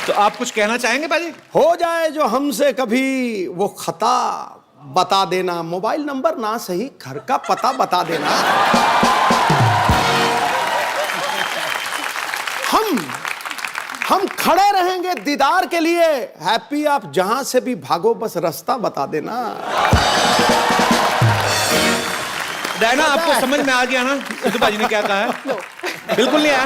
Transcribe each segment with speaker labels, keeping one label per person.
Speaker 1: तो आप कुछ कहना चाहेंगे पाजी?
Speaker 2: हो जाए जो हमसे कभी वो खता, बता देना। मोबाइल नंबर ना सही, घर का पता बता देना। हम खड़े रहेंगे दीदार के लिए। हैप्पी आप जहां से भी भागो, बस रास्ता बता देना।
Speaker 1: डायना, आपको समझ में आ गया ना सिद्धू पाजी ने क्या कहा है? बिल्कुल नहीं आया।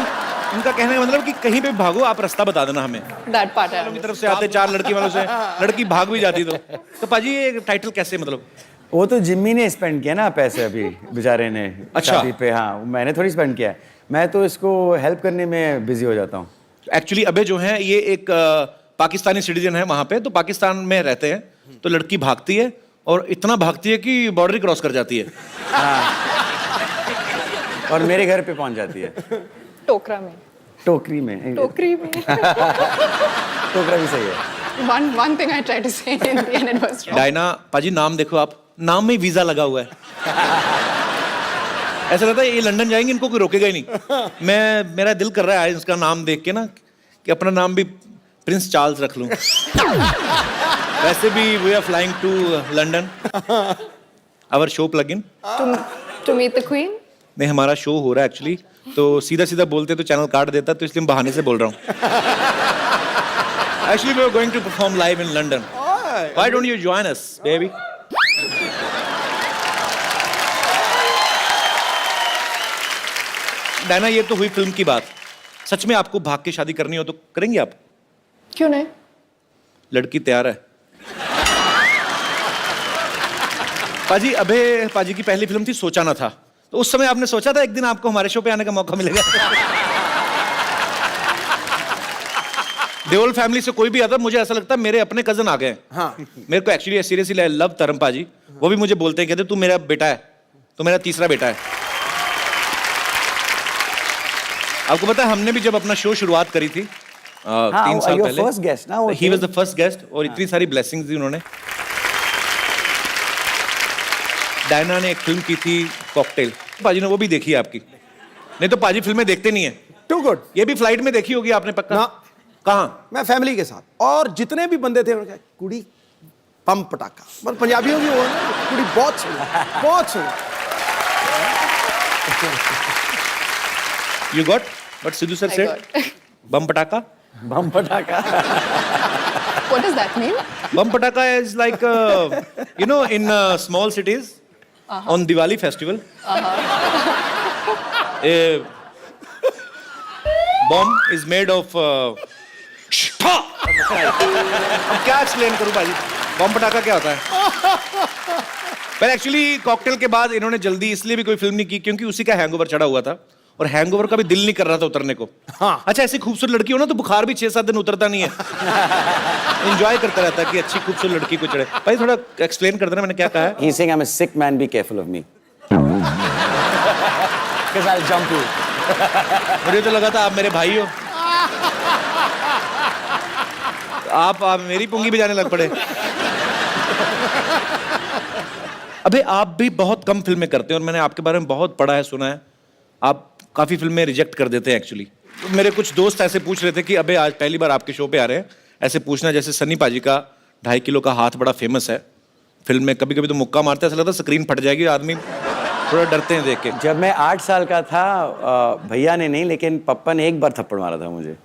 Speaker 1: उनका कहने का मतलब कि कहीं पे भागो, आप रास्ता बता देना हमें।
Speaker 3: That part है।
Speaker 1: अपनी तरफ से आते 4 लड़की वालों से, लड़की भाग भी जाती तो पाजी ये टाइटल कैसे, मतलब?
Speaker 4: वो तो जिम्मी ने स्पेंड किया ना पैसे अभी बेचारे ने।
Speaker 1: अच्छा।
Speaker 4: शादी पे। हाँ, मैंने थोड़ी स्पेंड किया है। मैं तो इसको हेल्प करने में बिजी हो जाता हूँ।
Speaker 1: एक्चुअली अबे जो है ये एक पाकिस्तानी सिटीजन है, वहां पे तो पाकिस्तान में रहते हैं, तो लड़की भागती है और इतना भागती है कि बॉर्डर ही क्रॉस कर जाती है।
Speaker 4: हाँ। और मेरे घर पे पहुंच जाती है।
Speaker 3: टोकरा में।
Speaker 4: टोकरी में।
Speaker 3: टोकरी में।
Speaker 4: टोकरा भी सही है।
Speaker 3: One thing I tried to say in the end it was wrong.
Speaker 1: Diana पाजी, नाम देखो आप, नाम में वीजा लगा हुआ है। ऐसा लगता है ये लंदन जाएंगे, इनको कोई रोकेगा ही नहीं। मेरा दिल कर रहा है इसका नाम देख के ना कि अपना नाम भी प्रिंस चार्ल्स रख लूं। वैसे भी we are flying to London. Our show plug in
Speaker 3: To meet the queen?
Speaker 1: नहीं, हमारा शो हो रहा है एक्चुअली, तो सीधा सीधा बोलते तो चैनल काट देता, तो इसलिए बहाने से बोल रहा हूँ। Actually we are going to perform live in London. Why don't you join us baby? Diana, ये तो हुई फिल्म की बात। सच में आपको भाग के शादी करनी हो तो करेंगे आप?
Speaker 3: क्यों नहीं?
Speaker 1: लड़की तैयार है। पाजी, अबे पाजी की पहली फिल्म थी सोचा ना था, तो उस समय आपने सोचा था एक दिन आपको हमारे शो पे आने का मौका मिलेगा? देओल फैमिली से कोई भी आता, मुझे ऐसा लगता है मेरे अपने कजन आ गए।
Speaker 2: हाँ।
Speaker 1: मेरे को एक्चुअली सीरियसली आई लव तरम पाजी। वो भी मुझे बोलते हैं, कहते तू मेरा बेटा है, तू मेरा तीसरा बेटा है। आपको पता है हमने भी जब अपना शो शुरुआत करी थी 3 साल पहले,
Speaker 4: फर्स्ट गेस्ट ना वो।
Speaker 1: He was the first guest, और इतनी सारी ब्लेसिंग्स दी उन्होंने। डायना ने एक फिल्म की थी कॉकटेल, पाजी ने वो भी देखी है आपकी? नहीं तो पाजी फिल्में देखते नहीं है।
Speaker 2: Too good.
Speaker 1: ये भी फ्लाइट में देखी होगी आपने पक्का?
Speaker 2: ना।
Speaker 1: कहाँ?
Speaker 2: मैं फैमिली के साथ, और जितने भी बंदे थे उन्होंने कहा कुड़ी पम पटाखा, पर पंजाबियों की वो है ना, कुड़ी बहुत सुना, बहुत सुना।
Speaker 1: You got what Sidhu sir
Speaker 3: I
Speaker 1: said?
Speaker 3: got.
Speaker 1: Bum pataka?
Speaker 4: बम पटाखा।
Speaker 3: What does that mean?
Speaker 1: Bum pataka is like you know, in small cities on Diwali festival, a bomb is made of अब क्या explain करूं भाई? बम पटाखा क्या होता है? पर एक्चुअली कॉकटेल के बाद इन्होंने जल्दी इसलिए भी कोई फिल्म नहीं की क्योंकि उसी का हैंगओवर चढ़ा हुआ था, और हैंगओवर का भी दिल नहीं कर रहा था उतरने को।
Speaker 2: हाँ।
Speaker 1: अच्छा, ऐसी खूबसूरत लड़की हो ना तो बुखार भी 6-7 दिन उतरता नहीं है। एंजॉय करता रहता है कि अच्छी खूबसूरत लड़की को चढ़े। भाई थोड़ा एक्सप्लेन कर देना मैंने क्या कहा है?
Speaker 4: He's saying I'm a sick man, be careful of me. Because I'll jump you.
Speaker 1: मुझे तो लगा था आप मेरे भाई हो। आप मेरी पुंगी बजाने लग पड़े। अबे आप भी बहुत कम फिल्में करते हैं और मैंने आपके बारे में बहुत पढ़ा है, सुना है। आप काफी फिल्में रिजेक्ट कर देते हैं एक्चुअली। तो मेरे कुछ दोस्त ऐसे पूछ रहे थे कि अबे आज पहली बार आपके शो पे आ रहे हैं, ऐसे पूछना जैसे सन्नी पाजी का 2.5 किलो का हाथ बड़ा फेमस है फिल्म में, कभी कभी तो मुक्का मारते हैं, ऐसा लगता है स्क्रीन फट जाएगी, आदमी थोड़ा डरते हैं देख के।
Speaker 4: जब मैं 8 साल का था, भैया ने नहीं लेकिन पप्पा ने एक बार थप्पड़ मारा था मुझे,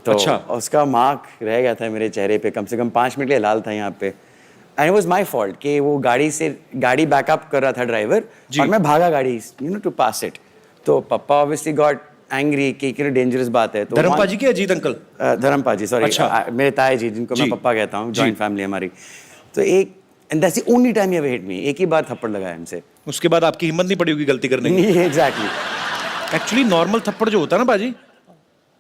Speaker 4: तो
Speaker 1: अच्छा।
Speaker 4: उसका मार्क रह गया था मेरे चेहरे पे, कम से कम 5 मिनट के लिए लाल था यहाँ पे। And it was my fault कि वो गाड़ी बैकअप कर रहा था ड्राइवर, और मैं भागा गाड़ी टू पास इट। तो पप्पा ऑब्वियसली गॉट एंग्री कि डेंजरस बात है। तो
Speaker 1: धर्म पाजी के अजीत अंकल?
Speaker 4: धर्म पाजी, सॉरी।
Speaker 1: अच्छा।
Speaker 4: मेरे ताए जी, जिनको मैं पप्पा कहता हूँ, जॉइंट फैमिली हमारी। तो एक and that's the only time he ever hit me, एक ही बार थप्पड़ लगाया हमसे।
Speaker 1: उसके बाद आपकी हिम्मत नहीं पड़ी होगी गलती करने की?
Speaker 4: एग्जैक्टली।
Speaker 1: एक्चुअली नॉर्मल थप्पड़ जो होता है ना पाजी,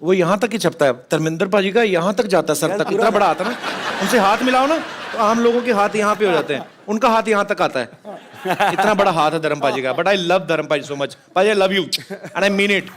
Speaker 1: वो यहाँ तक ही छपता है। धर्मेंद्र पाजी का यहाँ तक जाता है, सर तक, इतना बड़ा आता है ना। उनसे हाथ मिलाओ ना तो आम लोगों के हाथ यहाँ पे हो जाते हैं, उनका हाथ यहाँ तक आता है। इतना बड़ा हाथ है धर्म पाजी का। बट आई लव धर्म पाजी सो मच। पाजी, I love you and I mean it.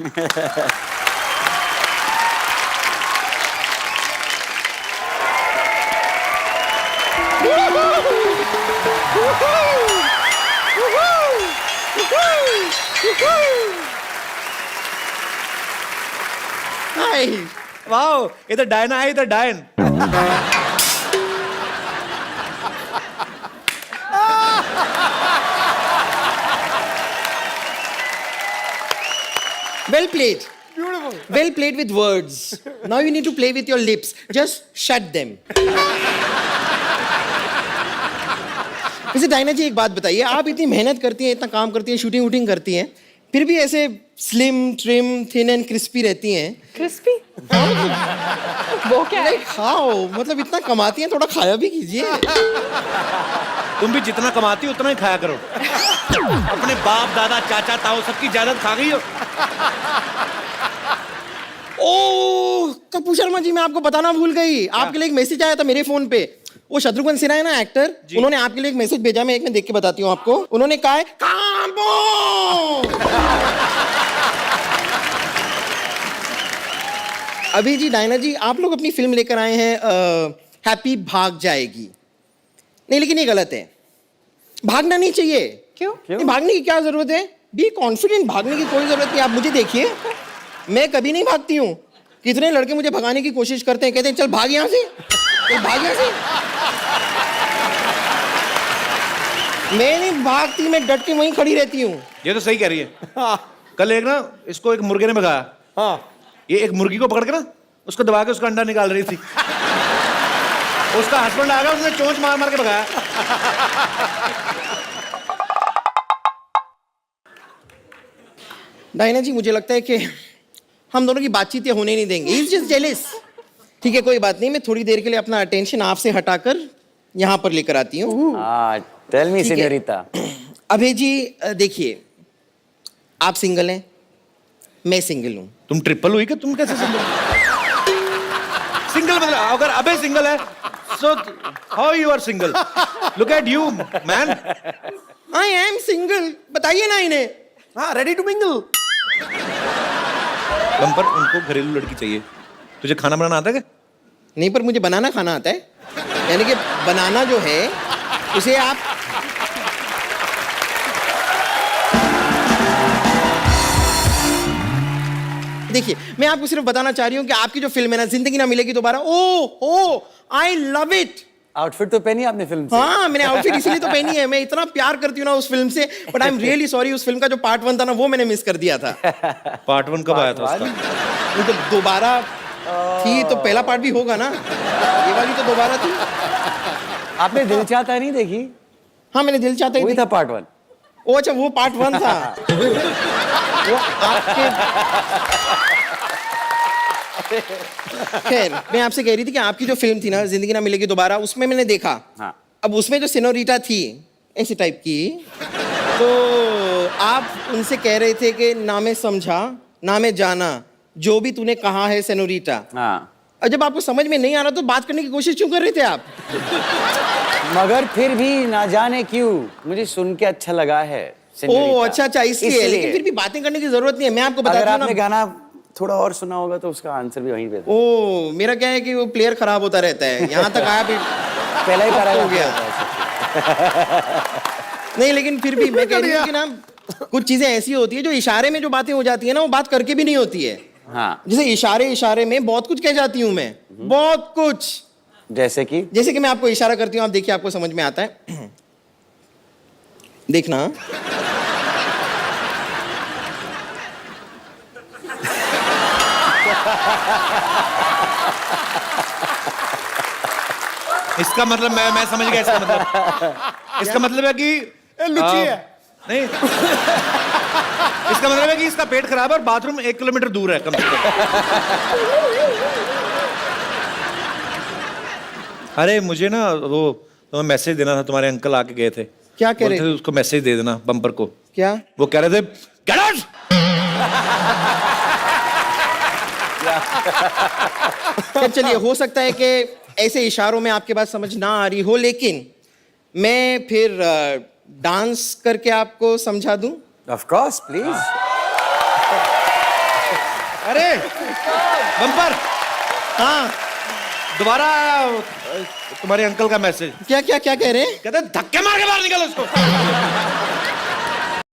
Speaker 1: Wow, इधर डायना है, इधर डायन।
Speaker 5: Well played. Beautiful. Well played with words. Now you need to play with your lips. Just shut them. वैसे Diana जी एक बात बताइए, आप इतनी मेहनत करती हैं, इतना काम करती हैं, शूटिंग वूटिंग करती हैं, फिर भी ऐसे slim trim thin and crispy रहती हैं।
Speaker 3: Crispy? वो क्या है?
Speaker 5: खाओ, मतलब इतना कमाती हैं, थोड़ा खाया भी कीजिए।
Speaker 1: तुम भी जितना कमाती हो उतना ही खाया करो। अपने बाप दादा चाचा ताऊ सबकी जायदाद खा गई हो।
Speaker 5: ओह कपूर शर्मा जी, मैं आपको बताना भूल गई, आपके लिए एक मैसेज आया था मेरे फोन पे। वो शत्रुघ्न सिन्हा है ना एक्टर, उन्होंने आपके लिए एक मैसेज भेजा, मैं एक में देख के बताती हूँ आपको। उन्होंने कहा है कांबो। अभी जी डायना जी, आप लोग अपनी फिल्म लेकर आए हैं हैप्पी भाग जाएगी। नहीं लेकिन ये गलत है, भागना नहीं चाहिए।
Speaker 3: क्यों?
Speaker 5: नहीं, भागने की क्या जरूरत है? बी कॉन्फिडेंट, भागने की कोई जरूरत नहीं। आप मुझे देखिए, मैं कभी नहीं भागती हूँ। कितने लड़के मुझे भगाने की कोशिश करते हैं, कहते हैं चल भाग यहाँ से, चल भाग यहाँ से। मैं नहीं भागती, मैं डट के वहीं खड़ी रहती हूँ।
Speaker 1: ये तो सही कह रही है। कल एक ना इसको एक मुर्गे ने भगाया।
Speaker 2: हाँ,
Speaker 1: ये एक मुर्गी को पकड़ के ना उसको दबा के उसका अंडा निकाल रही थी। उसका हस्बैंड आ गया, उसने चोंच मार मार के भगाया।
Speaker 5: डायना जी, मुझे लगता है कि हम दोनों की बातचीत होने नहीं देंगे। He's just jealous। ठीक है, कोई बात नहीं, मैं थोड़ी देर के लिए अपना अटेंशन आपसे हटाकर यहाँ पर लेकर आती हूँ।
Speaker 4: टेल मी
Speaker 5: ठीक है।
Speaker 4: सेñorita।
Speaker 5: अभय जी देखिए, आप सिंगल हैं, मैं सिंगल हूँ।
Speaker 1: तुम ट्रिपल हुई कि तुम कैसे सिंगल? सिंगल मतलब अगर अबे सिंगल है, so how you are single? Look at you, man.
Speaker 5: I am single, बताइए ना इन्हें।
Speaker 2: हाँ, रेडी टू मिंगल।
Speaker 1: बम्पर, उनको घरेलू लड़की चाहिए। तुझे खाना बनाना आता है क्या?
Speaker 5: नहीं, पर मुझे बनाना खाना आता है। यानी कि बनाना जो है उसे आप देखिए, मैं आपको सिर्फ बताना चाह रही हूँ कि आपकी जो फिल्म है ना, जिंदगी ना मिलेगी दोबारा, ओ आई लव इट।
Speaker 4: आउटफिट तो पहनी आपने फिल्म से?
Speaker 5: हाँ, मैंने आउटफिट इसीलिए तो पहनी है। मैं इतना प्यार करती हूँ ना उस फिल्म से, but I am really sorry, उस फिल्म का जो पार्ट 1 था ना, वो मैंने मिस कर दिया था।
Speaker 1: पार्ट 1 कब आया था उसका?
Speaker 5: वो तो दोबारा थी, तो पहला पार्ट भी होगा ना, ये वाली तो दोबारा थी।
Speaker 4: आपने दिल चाहता नहीं देखी?
Speaker 5: हाँ, मैंने दिल चाहता ही
Speaker 4: वही
Speaker 5: थी।
Speaker 4: था पार्ट 1।
Speaker 5: ओ अच्छा, वो पार्ट 1 था। वो आपके खैर, मैं आपसे कह रही थी कि आपकी जो फिल्म थी ना, जिंदगी ना मिलेगी दोबारा, उसमें मैंने देखा।
Speaker 4: हाँ।
Speaker 5: अब उसमें जो सेनोरिटा थी ऐसे टाइप की, तो आप उनसे कह रहे थे कि ना मैं समझा ना मैं जाना, जो भी तूने कहा है सेनोरिटा।
Speaker 4: हाँ।
Speaker 5: और जब आपको समझ में नहीं आ रहा तो बात करने की कोशिश क्यों कर रहे थे आप?
Speaker 4: मगर फिर भी ना जाने क्यों मुझे सुन के अच्छा लगा है सेñorita।
Speaker 5: ओ अच्छा, इसलिए। लेकिन फिर भी बातें करने की जरूरत नहीं है, मैं आपको बता
Speaker 4: अगर
Speaker 5: दूं
Speaker 4: आपने
Speaker 5: ना।
Speaker 4: गाना थोड़ा और सुना होगा तो उसका आंसर भी वहीं पे था।
Speaker 5: ओ, मेरा क्या है कि वो प्लेयर खराब होता रहता है, यहाँ तक आया फिर
Speaker 4: पहला ही पैराग्राफ
Speaker 5: हो गया। नहीं, लेकिन फिर भी मैं कह रही हूँ कि ना, कुछ चीजें ऐसी होती है जो इशारे में जो बातें हो जाती है ना, वो बात करके भी नहीं होती है।
Speaker 4: हाँ।
Speaker 5: जैसे इशारे में बहुत कुछ कह जाती हूँ मैं, बहुत कुछ।
Speaker 4: जैसे कि
Speaker 5: मैं आपको इशारा करती हूँ, आप देखिए, आपको समझ में आता है। देखना।
Speaker 1: इसका मतलब मैं समझ गया। इसका मतलब है कि
Speaker 2: लुच्ची है।
Speaker 1: नहीं, इसका मतलब है कि इसका पेट खराब है और बाथरूम 1 किलोमीटर दूर है कम से कम। अरे मुझे ना वो तुम्हें मैसेज देना था, तुम्हारे अंकल आके गए थे।
Speaker 5: क्या कह रहे
Speaker 1: बोलते थे उसको मैसेज दे देना बम्पर को।
Speaker 5: क्या?
Speaker 1: वो कह रहे थे गेट आउट।
Speaker 5: चलिए, हो सकता है कि ऐसे इशारों में आपके बात समझ ना आ रही हो, लेकिन मैं फिर डांस करके आपको समझा दूं।
Speaker 4: Of course please.
Speaker 1: अरे बम्पर,
Speaker 5: हाँ,
Speaker 1: दोबारा तुम्हारे अंकल का मैसेज।
Speaker 5: क्या क्या क्या कह रहे हैं?
Speaker 1: कहते धक्के मार के बाहर निकल उसको।